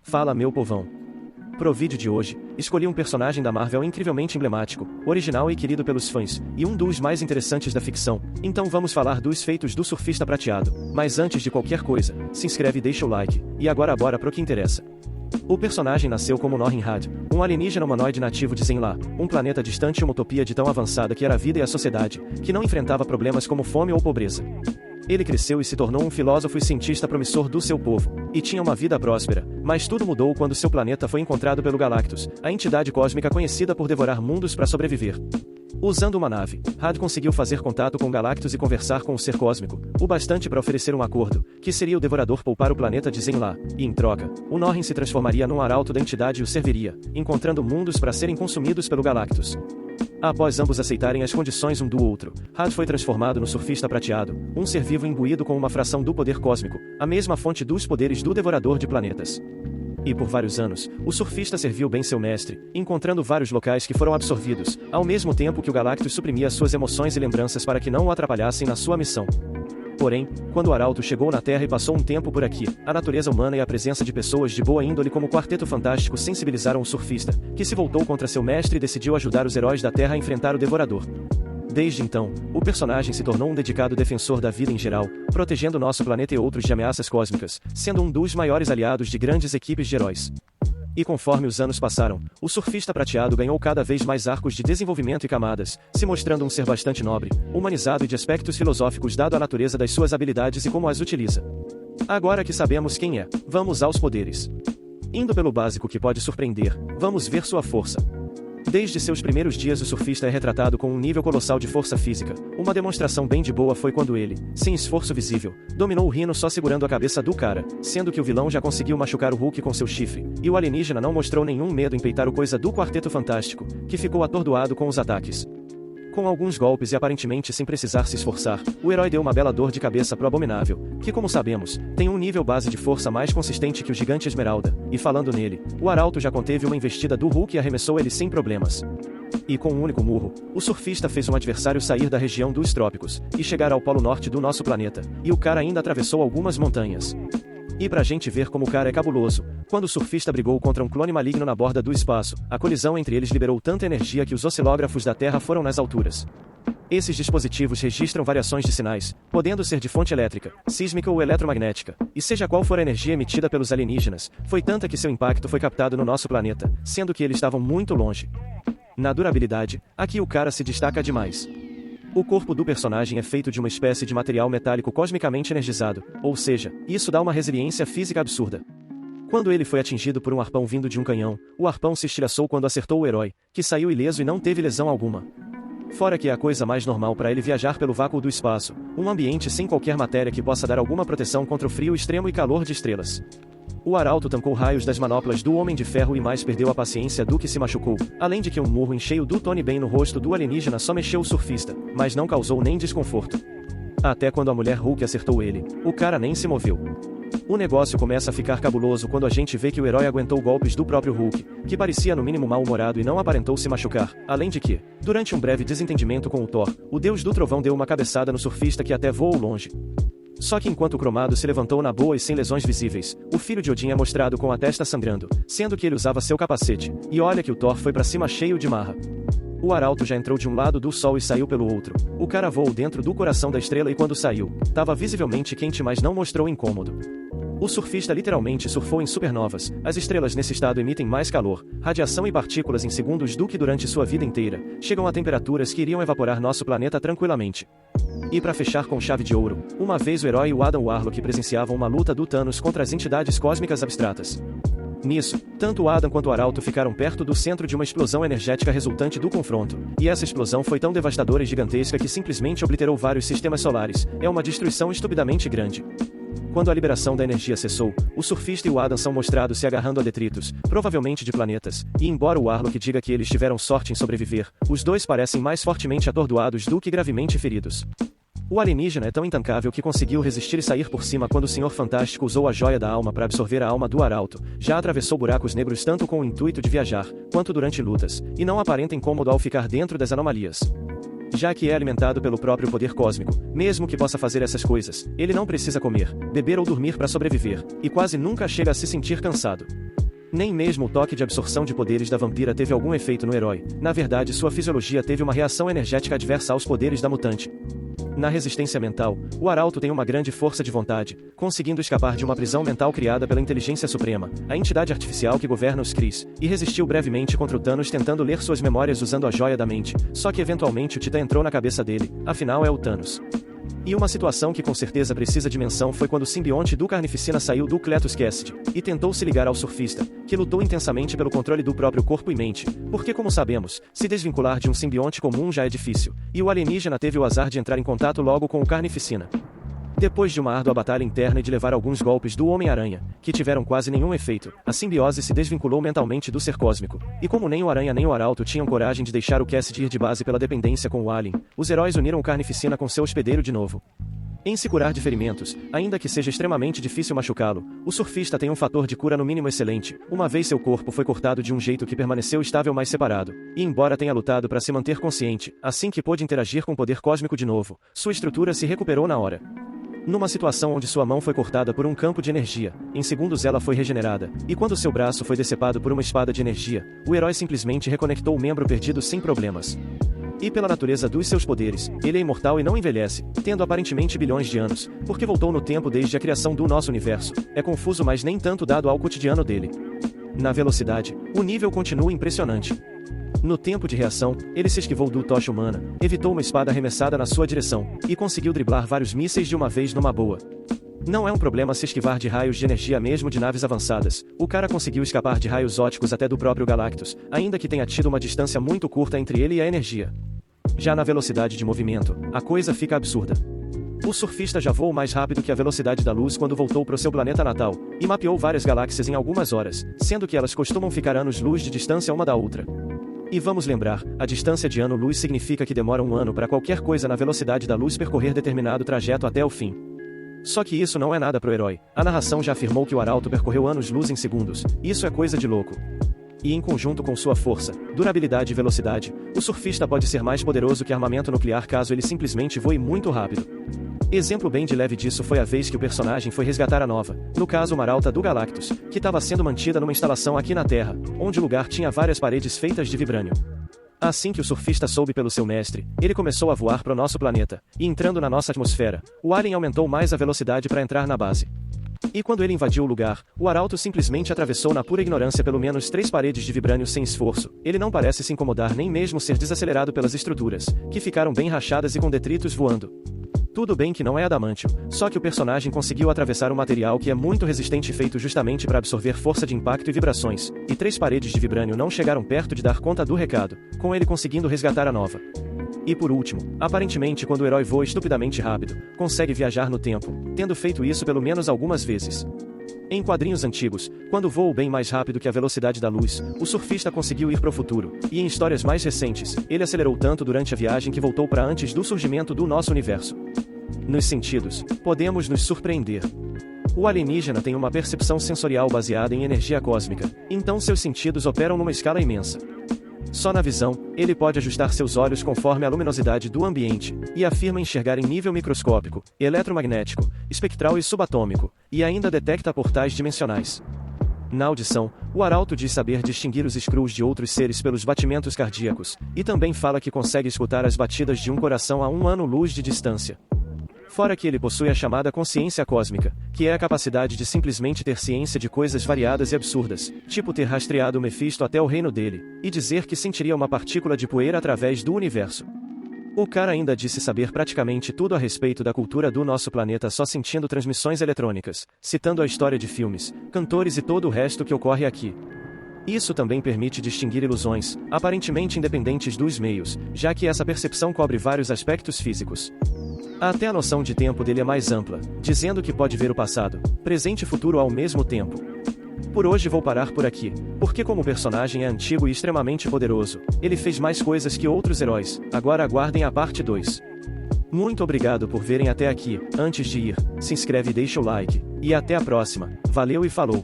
Fala meu povão. Pro vídeo de hoje, escolhi um personagem da Marvel incrivelmente emblemático, original e querido pelos fãs, e um dos mais interessantes da ficção, então vamos falar dos feitos do Surfista Prateado. Mas antes de qualquer coisa, se inscreve e deixa o like, e agora bora pro que interessa. O personagem nasceu como Norrin-Radd, um alienígena humanoide nativo de Zenn-La, um planeta distante e uma utopia de tão avançada que era a vida e a sociedade, que não enfrentava problemas como fome ou pobreza. Ele cresceu e se tornou um filósofo e cientista promissor do seu povo, e tinha uma vida próspera, mas tudo mudou quando seu planeta foi encontrado pelo Galactus, a entidade cósmica conhecida por devorar mundos para sobreviver. Usando uma nave, Radd conseguiu fazer contato com Galactus e conversar com o ser cósmico, o bastante para oferecer um acordo, que seria o Devorador poupar o planeta de Zenn-La, e em troca, o Norrin se transformaria num arauto da entidade e o serviria, encontrando mundos para serem consumidos pelo Galactus. Após ambos aceitarem as condições um do outro, Radd foi transformado no Surfista Prateado, um ser vivo imbuído com uma fração do poder cósmico, a mesma fonte dos poderes do Devorador de planetas. E por vários anos, o surfista serviu bem seu mestre, encontrando vários locais que foram absorvidos, ao mesmo tempo que o Galactus suprimia suas emoções e lembranças para que não o atrapalhassem na sua missão. Porém, quando o Arauto chegou na Terra e passou um tempo por aqui, a natureza humana e a presença de pessoas de boa índole como o Quarteto Fantástico sensibilizaram o surfista, que se voltou contra seu mestre e decidiu ajudar os heróis da Terra a enfrentar o Devorador. Desde então, o personagem se tornou um dedicado defensor da vida em geral, protegendo nosso planeta e outros de ameaças cósmicas, sendo um dos maiores aliados de grandes equipes de heróis. E conforme os anos passaram, o Surfista Prateado ganhou cada vez mais arcos de desenvolvimento e camadas, se mostrando um ser bastante nobre, humanizado e de aspectos filosóficos dado à natureza das suas habilidades e como as utiliza. Agora que sabemos quem é, vamos aos poderes. Indo pelo básico que pode surpreender, vamos ver sua força. Desde seus primeiros dias o surfista é retratado com um nível colossal de força física. Uma demonstração bem de boa foi quando ele, sem esforço visível, dominou o Rhino só segurando a cabeça do cara, sendo que o vilão já conseguiu machucar o Hulk com seu chifre, e o alienígena não mostrou nenhum medo em peitar o coisa do Quarteto Fantástico, que ficou atordoado com os ataques. Com alguns golpes e aparentemente sem precisar se esforçar, o herói deu uma bela dor de cabeça pro Abominável, que como sabemos, tem um nível base de força mais consistente que o Gigante Esmeralda, e falando nele, o Arauto já conteve uma investida do Hulk e arremessou ele sem problemas. E com um único murro, o surfista fez um adversário sair da região dos trópicos, e chegar ao polo norte do nosso planeta, e o cara ainda atravessou algumas montanhas. E pra gente ver como o cara é cabuloso, quando o surfista brigou contra um clone maligno na borda do espaço, a colisão entre eles liberou tanta energia que os oscilógrafos da Terra foram nas alturas. Esses dispositivos registram variações de sinais, podendo ser de fonte elétrica, sísmica ou eletromagnética, e seja qual for a energia emitida pelos alienígenas, foi tanta que seu impacto foi captado no nosso planeta, sendo que eles estavam muito longe. Na durabilidade, aqui o cara se destaca demais. O corpo do personagem é feito de uma espécie de material metálico cosmicamente energizado, ou seja, isso dá uma resiliência física absurda. Quando ele foi atingido por um arpão vindo de um canhão, o arpão se estilhaçou quando acertou o herói, que saiu ileso e não teve lesão alguma. Fora que é a coisa mais normal para ele viajar pelo vácuo do espaço, um ambiente sem qualquer matéria que possa dar alguma proteção contra o frio extremo e calor de estrelas. O Arauto tancou raios das manoplas do Homem de Ferro e mais perdeu a paciência do que se machucou, além de que um murro em cheio do Tony bem no rosto do alienígena só mexeu o surfista, mas não causou nem desconforto. Até quando a mulher Hulk acertou ele, o cara nem se moveu. O negócio começa a ficar cabuloso quando a gente vê que o herói aguentou golpes do próprio Hulk, que parecia no mínimo mal-humorado e não aparentou se machucar, além de que, durante um breve desentendimento com o Thor, o deus do trovão deu uma cabeçada no surfista que até voou longe. Só que enquanto o Cromado se levantou na boa e sem lesões visíveis, o filho de Odin é mostrado com a testa sangrando, sendo que ele usava seu capacete, e olha que o Thor foi pra cima cheio de marra. O Arauto já entrou de um lado do sol e saiu pelo outro. O cara voou dentro do coração da estrela e quando saiu, tava visivelmente quente mas não mostrou incômodo. O surfista literalmente surfou em supernovas, as estrelas nesse estado emitem mais calor, radiação e partículas em segundos do que durante sua vida inteira, chegam a temperaturas que iriam evaporar nosso planeta tranquilamente. E pra fechar com chave de ouro, uma vez o herói e o Adam Warlock presenciavam uma luta do Thanos contra as entidades cósmicas abstratas. Nisso, tanto o Adam quanto o Arauto ficaram perto do centro de uma explosão energética resultante do confronto, e essa explosão foi tão devastadora e gigantesca que simplesmente obliterou vários sistemas solares, é uma destruição estupidamente grande. Quando a liberação da energia cessou, o surfista e o Adam são mostrados se agarrando a detritos, provavelmente de planetas, e embora o Warlock diga que eles tiveram sorte em sobreviver, os dois parecem mais fortemente atordoados do que gravemente feridos. O alienígena é tão intancável que conseguiu resistir e sair por cima quando o Senhor Fantástico usou a Joia da Alma para absorver a alma do Arauto, já atravessou buracos negros tanto com o intuito de viajar, quanto durante lutas, e não aparenta incômodo ao ficar dentro das anomalias. Já que é alimentado pelo próprio poder cósmico, mesmo que possa fazer essas coisas, ele não precisa comer, beber ou dormir para sobreviver, e quase nunca chega a se sentir cansado. Nem mesmo o toque de absorção de poderes da vampira teve algum efeito no herói. Na verdade, sua fisiologia teve uma reação energética adversa aos poderes da mutante. Na resistência mental, o Arauto tem uma grande força de vontade, conseguindo escapar de uma prisão mental criada pela Inteligência Suprema, a entidade artificial que governa os Kree, e resistiu brevemente contra o Thanos tentando ler suas memórias usando a joia da mente, só que eventualmente o Titã entrou na cabeça dele, afinal é o Thanos. E uma situação que com certeza precisa de menção foi quando o simbionte do Carnificina saiu do Cletus Cassidy, e tentou se ligar ao surfista, que lutou intensamente pelo controle do próprio corpo e mente, porque como sabemos, se desvincular de um simbionte comum já é difícil, e o alienígena teve o azar de entrar em contato logo com o Carnificina. Depois de uma árdua batalha interna e de levar alguns golpes do Homem-Aranha, que tiveram quase nenhum efeito, a simbiose se desvinculou mentalmente do ser cósmico, e como nem o Aranha nem o Arauto tinham coragem de deixar o Cassidy ir de base pela dependência com o Alien, os heróis uniram o Carnificina com seu hospedeiro de novo. Em se curar de ferimentos, ainda que seja extremamente difícil machucá-lo, o surfista tem um fator de cura no mínimo excelente, uma vez seu corpo foi cortado de um jeito que permaneceu estável mais separado, e embora tenha lutado para se manter consciente, assim que pôde interagir com o poder cósmico de novo, sua estrutura se recuperou na hora. Numa situação onde sua mão foi cortada por um campo de energia, em segundos ela foi regenerada, e quando seu braço foi decepado por uma espada de energia, o herói simplesmente reconectou o membro perdido sem problemas. E pela natureza dos seus poderes, ele é imortal e não envelhece, tendo aparentemente bilhões de anos, porque voltou no tempo desde a criação do nosso universo. É confuso, mas nem tanto dado ao cotidiano dele. Na velocidade, o nível continua impressionante. No tempo de reação, ele se esquivou do tocha humana, evitou uma espada arremessada na sua direção, e conseguiu driblar vários mísseis de uma vez numa boa. Não é um problema se esquivar de raios de energia mesmo de naves avançadas, o cara conseguiu escapar de raios óticos até do próprio Galactus, ainda que tenha tido uma distância muito curta entre ele e a energia. Já na velocidade de movimento, a coisa fica absurda. O surfista já voou mais rápido que a velocidade da luz quando voltou para o seu planeta natal, e mapeou várias galáxias em algumas horas, sendo que elas costumam ficar anos-luz de distância uma da outra. E vamos lembrar, a distância de ano-luz significa que demora um ano para qualquer coisa na velocidade da luz percorrer determinado trajeto até o fim. Só que isso não é nada pro herói, a narração já afirmou que o Arauto percorreu anos-luz em segundos, isso é coisa de louco. E em conjunto com sua força, durabilidade e velocidade, o surfista pode ser mais poderoso que armamento nuclear caso ele simplesmente voe muito rápido. Exemplo bem de leve disso foi a vez que o personagem foi resgatar a Nova, no caso uma Marauta do Galactus, que estava sendo mantida numa instalação aqui na Terra, onde o lugar tinha várias paredes feitas de vibrânio. Assim que o surfista soube pelo seu mestre, ele começou a voar para o nosso planeta, e entrando na nossa atmosfera, o alien aumentou mais a velocidade para entrar na base. E quando ele invadiu o lugar, o Arauto simplesmente atravessou na pura ignorância pelo menos 3 paredes de vibrânio sem esforço. Ele não parece se incomodar nem mesmo ser desacelerado pelas estruturas, que ficaram bem rachadas e com detritos voando. Tudo bem que não é adamantio, só que o personagem conseguiu atravessar um material que é muito resistente feito justamente para absorver força de impacto e vibrações, e 3 paredes de vibrânio não chegaram perto de dar conta do recado, com ele conseguindo resgatar a Nova. E por último, aparentemente quando o herói voa estupidamente rápido, consegue viajar no tempo, tendo feito isso pelo menos algumas vezes. Em quadrinhos antigos, quando voa bem mais rápido que a velocidade da luz, o surfista conseguiu ir para o futuro, e em histórias mais recentes, ele acelerou tanto durante a viagem que voltou para antes do surgimento do nosso universo. Nos sentidos, podemos nos surpreender. O alienígena tem uma percepção sensorial baseada em energia cósmica, então seus sentidos operam numa escala imensa. Só na visão, ele pode ajustar seus olhos conforme a luminosidade do ambiente, e afirma enxergar em nível microscópico, eletromagnético, espectral e subatômico, e ainda detecta portais dimensionais. Na audição, o Arauto diz saber distinguir os Skrulls de outros seres pelos batimentos cardíacos, e também fala que consegue escutar as batidas de um coração a 1 ano-luz de distância. Fora que ele possui a chamada consciência cósmica, que é a capacidade de simplesmente ter ciência de coisas variadas e absurdas, tipo ter rastreado o Mephisto até o reino dele, e dizer que sentiria uma partícula de poeira através do universo. O cara ainda disse saber praticamente tudo a respeito da cultura do nosso planeta só sentindo transmissões eletrônicas, citando a história de filmes, cantores e todo o resto que ocorre aqui. Isso também permite distinguir ilusões, aparentemente independentes dos meios, já que essa percepção cobre vários aspectos físicos. Até a noção de tempo dele é mais ampla, dizendo que pode ver o passado, presente e futuro ao mesmo tempo. Por hoje vou parar por aqui, porque como o personagem é antigo e extremamente poderoso, ele fez mais coisas que outros heróis, agora aguardem a parte 2. Muito obrigado por verem até aqui, antes de ir, se inscreve e deixa o like, e até a próxima, valeu e falou!